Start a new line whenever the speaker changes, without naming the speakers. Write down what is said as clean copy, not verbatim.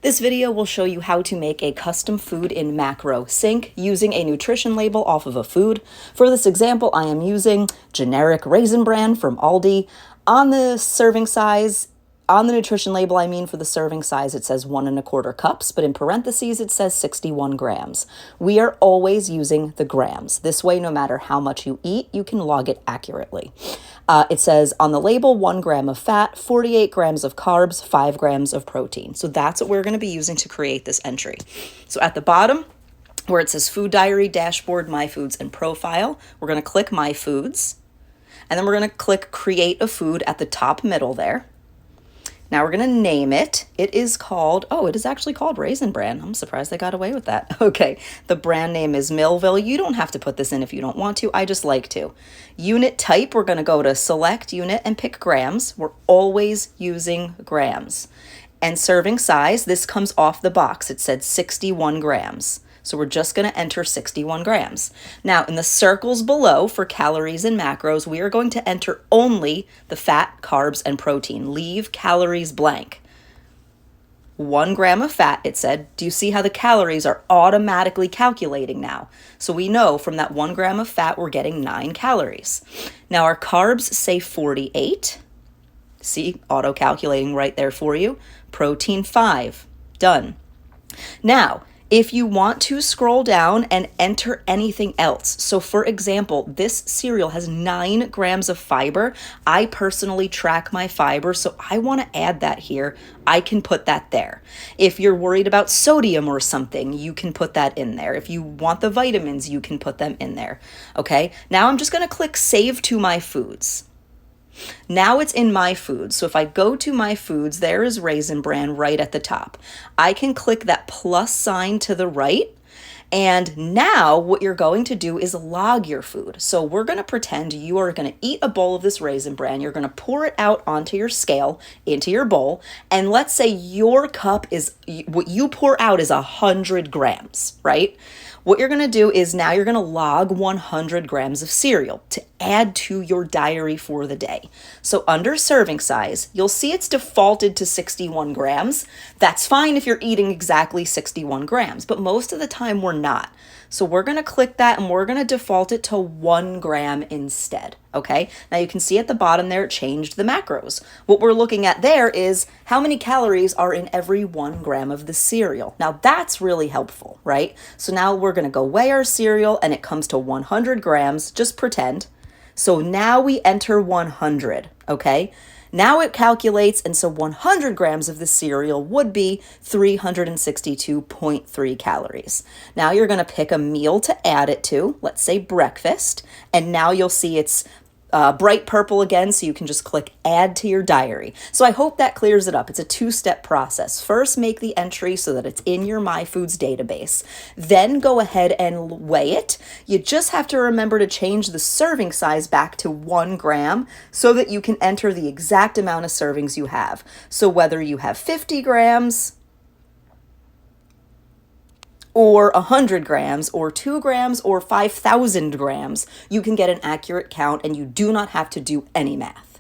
This video will show you how to make a custom food in Macro Sync using a nutrition label off of a food. For this example, I am using generic Raisin Bran from Aldi. On the serving size, on the nutrition label, for the serving size, it says 1¼ cups, but in parentheses, it says 61 grams. We are always using the grams. This way, no matter how much you eat, you can log it accurately. It says on the label, 1 gram of fat, 48 grams of carbs, 5 grams of protein. So that's what we're going to be using to create this entry. So at the bottom, where it says Food Diary, Dashboard, My Foods, and Profile, we're going to click My Foods, and then we're going to click Create a Food at the top middle there. Now we're going to name it. It is actually called Raisin Bran. I'm surprised they got away with that. Okay, the brand name is Millville. You don't have to put this in if you don't want to. I just like to. Unit type, we're going to go to Select Unit and pick grams. We're always using grams. And serving size, this comes off the box. It said 61 grams. So we're just going to enter 61 grams. Now, in the circles below for calories and macros, we are going to enter only the fat, carbs, and protein. Leave calories blank. 1 gram of fat, it said. Do you see how the calories are automatically calculating now? So we know from that 1 gram of fat, we're getting 9 calories. Now, our carbs say 48. See, auto-calculating right there for you. Protein 5. Done. Now, if you want to scroll down and enter anything else, so for example, this cereal has 9 grams of fiber. I personally track my fiber, so I want to add that here. I can put that there. If you're worried about sodium or something, you can put that in there. If you want the vitamins, you can put them in there. Okay, now I'm just going to click Save to My Foods. Now it's in My Foods. So if I go to My Foods, there is Raisin Bran right at the top. I can click that plus sign to the right. And now what you're going to do is log your food. So we're going to pretend you are going to eat a bowl of this Raisin Bran. You're going to pour it out onto your scale, into your bowl. And let's say your cup is, what you pour out is 100 grams, right? What you're going to do is now you're going to log 100 grams of cereal to add to your diary for the day. So under serving size, you'll see it's defaulted to 61 grams. That's fine if you're eating exactly 61 grams, but most of the time we're not. So we're going to click that and we're going to default it to 1 gram instead. Okay, now you can see at the bottom there, it changed the macros. What we're looking at there is how many calories are in every 1 gram of the cereal. Now that's really helpful, right? So now we're going to go weigh our cereal and it comes to 100 grams, just pretend. So now we enter 100, okay? Now it calculates, and so 100 grams of the cereal would be 362.3 calories. Now you're going to pick a meal to add it to, let's say breakfast, and now you'll see it's bright purple again, so you can just click Add to your diary. So I hope that clears it up. It's a 2-step process. First, make the entry so that it's in your My Foods database. Then go ahead and weigh it. You just have to remember to change the serving size back to 1 gram so that you can enter the exact amount of servings you have. So whether you have 50 grams, or 100 grams, or 2 grams, or 5,000 grams, you can get an accurate count and you do not have to do any math.